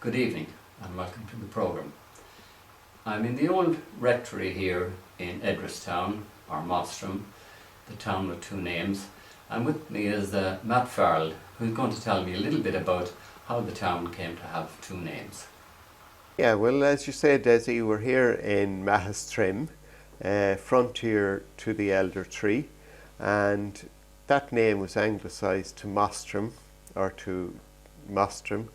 Good evening and welcome to the programme. I'm in the old rectory here in Edgeworthstown, or Mostrom, the town with two names, and with me is Matt Farrell, who's going to tell me a little bit about how the town came to have two names. Yeah, well, as you said, Desi, we're here in Mahastrim, frontier to the Elder Tree, and that name was anglicised to Mostrom, or to Mostrom,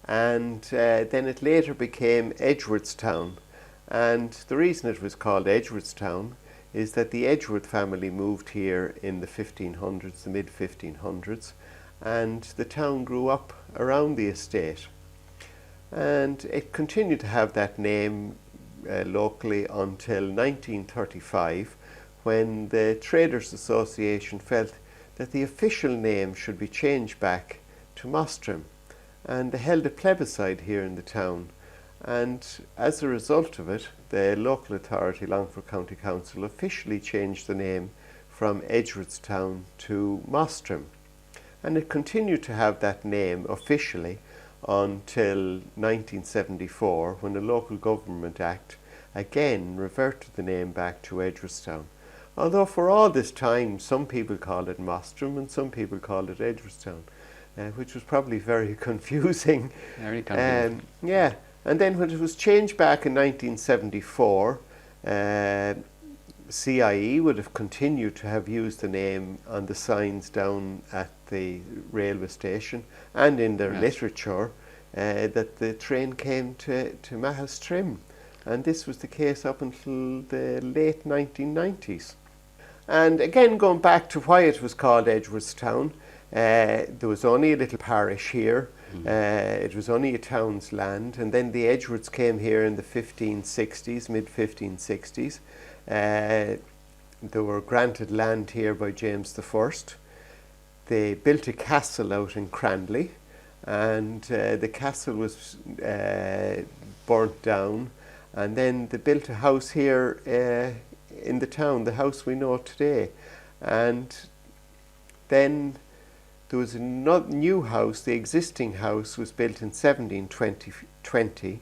and then it later became Edgeworthstown. And the reason it was called Edgeworthstown is that the Edgeworth family moved here in the 1500s, the mid-1500s, and the town grew up around the estate. And it continued to have that name locally until 1935, when the Traders Association felt that the official name should be changed back to Mostrom, and they held a plebiscite here in the town. And as a result of it, the local authority, Longford County Council, officially changed the name from Edgeworthstown to Mostrom. And it continued to have that name officially until 1974, when the Local Government Act again reverted the name back to Edgeworthstown. Although for all this time some people called it Mostrom and some people called it Edgeworthstown, which was probably very confusing. Very confusing. Yeah, and then when it was changed back in 1974, CIE would have continued to have used the name on the signs down at the railway station and in their literature that the train came to Mahastrim, and this was the case up until the late 1990s. And again, going back to why it was called Edgeworthstown, there was only a little parish here. It was only a town's land, and then the Edgeworths came here in the 1560s, mid-1560s. They were granted land here by James I. They built a castle out in Cranley, and the castle was burnt down, and then they built a house here in the town, the house we know today. And then there was a new house. The existing house was built in 1720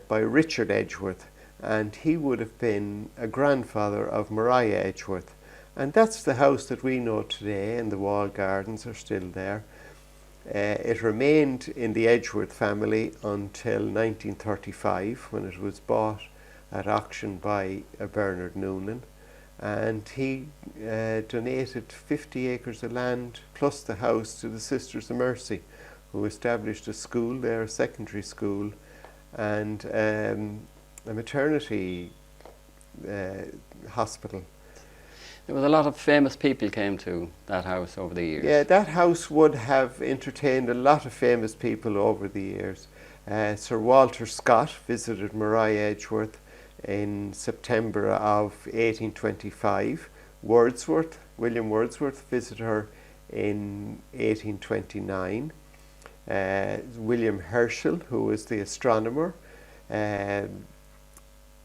by Richard Edgeworth, and he would have been a grandfather of Maria Edgeworth. And that's the house that we know today, and the wall gardens are still there. It remained in the Edgeworth family until 1935, when it was bought at auction by Bernard Noonan, and he donated 50 acres of land plus the house to the Sisters of Mercy, who established a school there, a secondary school, and a maternity hospital. There was a lot of famous people came to that house over the years. Yeah, that house would have entertained a lot of famous people over the years. Sir Walter Scott visited Maria Edgeworth in September of 1825. William Wordsworth visited her in 1829. William Herschel, who was the astronomer.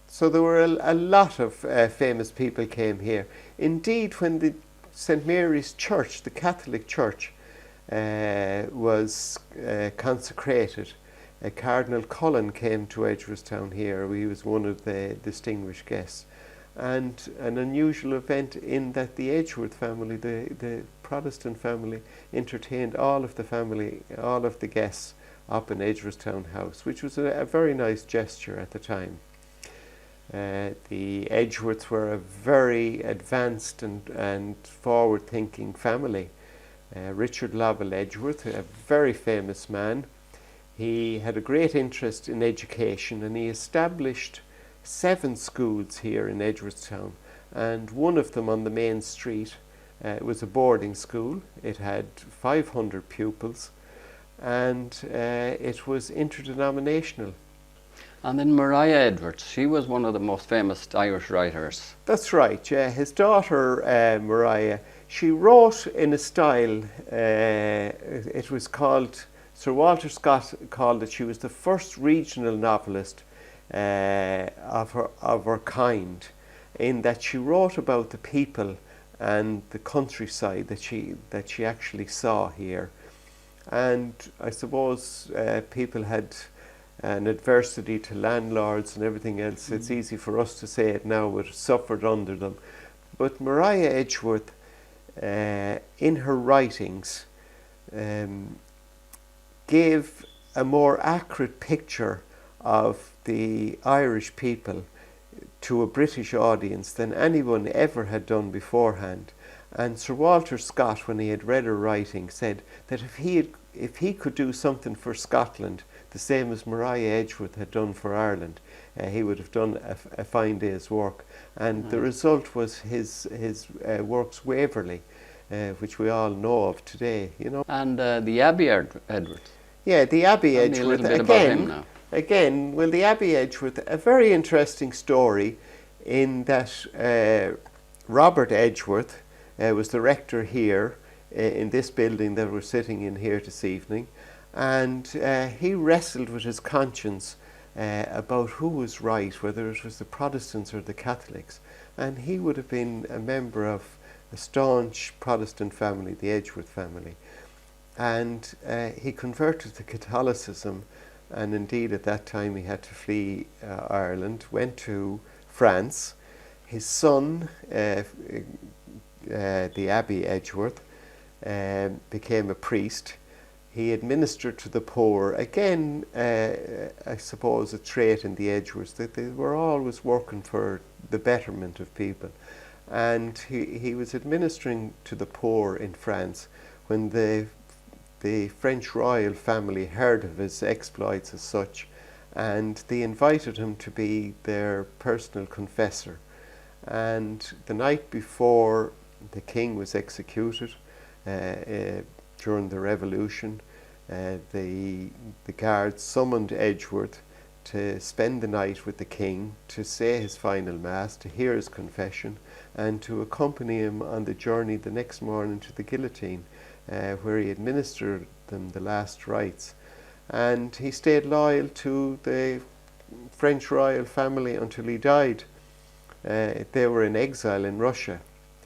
So there were a lot of famous people came here. Indeed, when the St. Mary's Church, the Catholic Church, was consecrated, Cardinal Cullen came to Edgeworthstown here. He was one of the distinguished guests. And an unusual event in that the Edgeworth family, the Protestant family, entertained all of the guests up in Edgeworthstown House, which was a very nice gesture at the time. The Edgeworths were a very advanced and forward-thinking family. Richard Lovell Edgeworth, a very famous man, he had a great interest in education, and he established 7 schools here in Edgeworthstown, and one of them on the main street was a boarding school. It had 500 pupils, and it was interdenominational. And then Maria Edgeworth, she was one of the most famous Irish writers. That's right, yeah. His daughter, Maria, she wrote in a style, it was called, Sir Walter Scott called it, she was the first regional novelist of her kind, in that she wrote about the people and the countryside that she actually saw here. And I suppose people had an adversity to landlords and everything else. It's easy for us to say it now, but suffered under them. But Maria Edgeworth, in her writings, gave a more accurate picture of the Irish people to a British audience than anyone ever had done beforehand. And Sir Walter Scott, when he had read her writing, said that if he could do something for Scotland, the same as Maria Edgeworth had done for Ireland, he would have done a fine day's work. And the result was his works Waverley, which we all know of today, you know. And the Abbe Edgeworth. Yeah, the Abbe Edgeworth. Again, well, the Abbe Edgeworth, a very interesting story in that Robert Edgeworth was the rector here in this building that we're sitting in here this evening, and he wrestled with his conscience about who was right, whether it was the Protestants or the Catholics. And he would have been a member of a staunch Protestant family, the Edgeworth family. And he converted to Catholicism, and indeed at that time he had to flee Ireland, went to France. His son, the Abbe Edgeworth, became a priest. He administered to the poor. Again, I suppose a trait in the Edgeworths, that they were always working for the betterment of people. And he was administering to the poor in France when the French royal family heard of his exploits as such, and they invited him to be their personal confessor. And the night before the king was executed, during the revolution, the guards summoned Edgeworth to spend the night with the king, to say his final mass, to hear his confession, and to accompany him on the journey the next morning to the guillotine, where he administered them the last rites. And he stayed loyal to the French royal family until he died. They were in exile in Russia.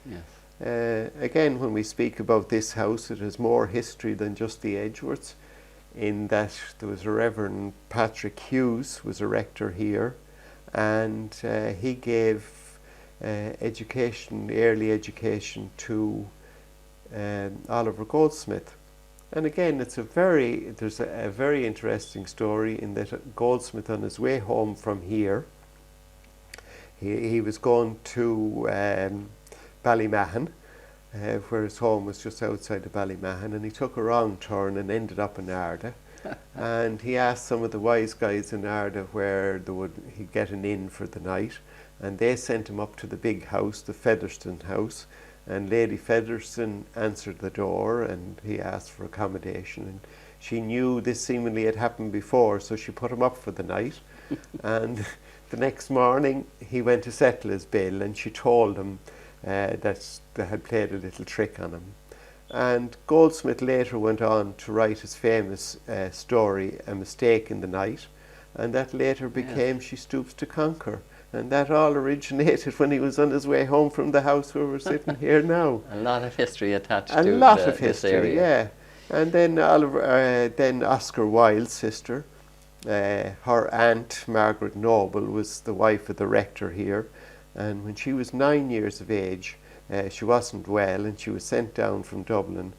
yes. Again, when we speak about this house, it has more history than just the Edgeworths, in that there was a Reverend Patrick Hughes was a rector here, and he gave education, early education, to Oliver Goldsmith. And again, there's a very interesting story in that Goldsmith, on his way home from here, he was going to Ballymahon, where his home was just outside of Ballymahon, and he took a wrong turn and ended up in Arda. And he asked some of the wise guys in Arda where he'd get an inn for the night, and they sent him up to the big house, the Featherston house, and Lady Featherston answered the door, and he asked for accommodation, and she knew this seemingly had happened before, so she put him up for the night. And the next morning he went to settle his bill, and she told him that they had played a little trick on him. And Goldsmith later went on to write his famous story, A Mistake in the Night, and that later became She Stoops to Conquer. And that all originated when he was on his way home from the house where we're sitting here now. A lot of history attached to this area. Yeah. And then then Oscar Wilde's sister, her aunt Margaret Noble was the wife of the rector here, and when she was 9 years of age, she wasn't well, and she was sent down from Dublin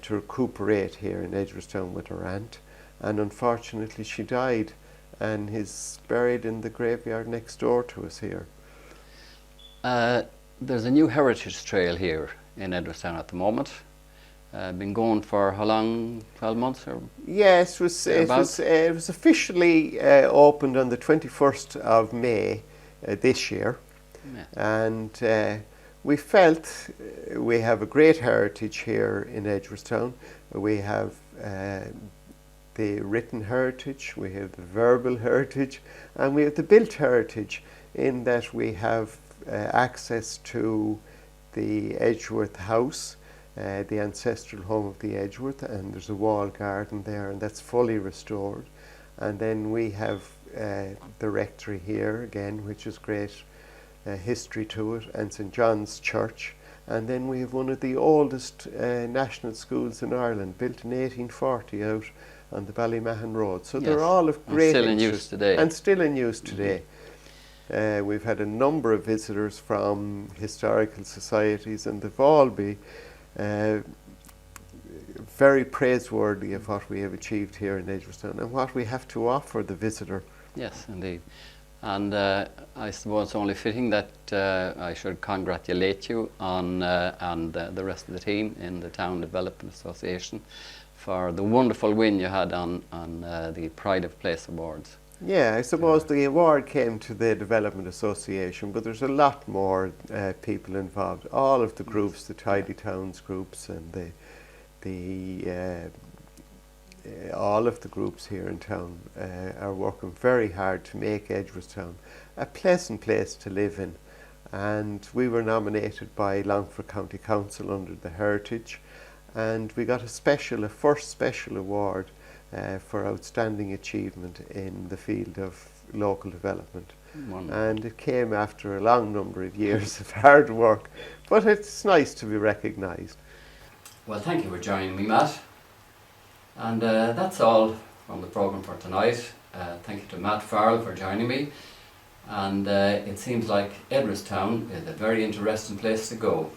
to recuperate here in Edgeworthstown with her aunt, and unfortunately she died, and is buried in the graveyard next door to us here. There's a new heritage trail here in Edgeworthstown at the moment. Been going for how long? 12 months? Or yes, it was officially opened on the 21st of May this year. Yeah. And we felt we have a great heritage here in Edgeworthstown. We have the written heritage, we have the verbal heritage, and we have the built heritage, in that we have access to the Edgeworth house, the ancestral home of the Edgeworth, and there's a wall garden there, and that's fully restored. And then we have the rectory here again, which is great history to it, and St John's Church, And then we have one of the oldest national schools in Ireland, built in 1840 out on the Ballymahan Road. So they're all of great still in interest use today. and still in use today. We've had a number of visitors from historical societies, and they've all been very praiseworthy of what we have achieved here in Edgeworthstown and what we have to offer the visitor. Yes, indeed. And I suppose it's only fitting that I should congratulate you on and the rest of the team in the Town Development Association for the wonderful win you had on the Pride of Place Awards. Yeah, I suppose the award came to the Development Association, but there's a lot more people involved. All of the groups, the Tidy Towns groups, and all of the groups here in town are working very hard to make Edgeworthstown a pleasant place to live in. And we were nominated by Longford County Council under the Heritage, and we got a first special award for outstanding achievement in the field of local development. Wonderful. And it came after a long number of years of hard work, but it's nice to be recognised. Well, thank you for joining me, Matt. And that's all from the programme for tonight. Thank you to Matt Farrell for joining me. And it seems like Edgeworthstown is a very interesting place to go.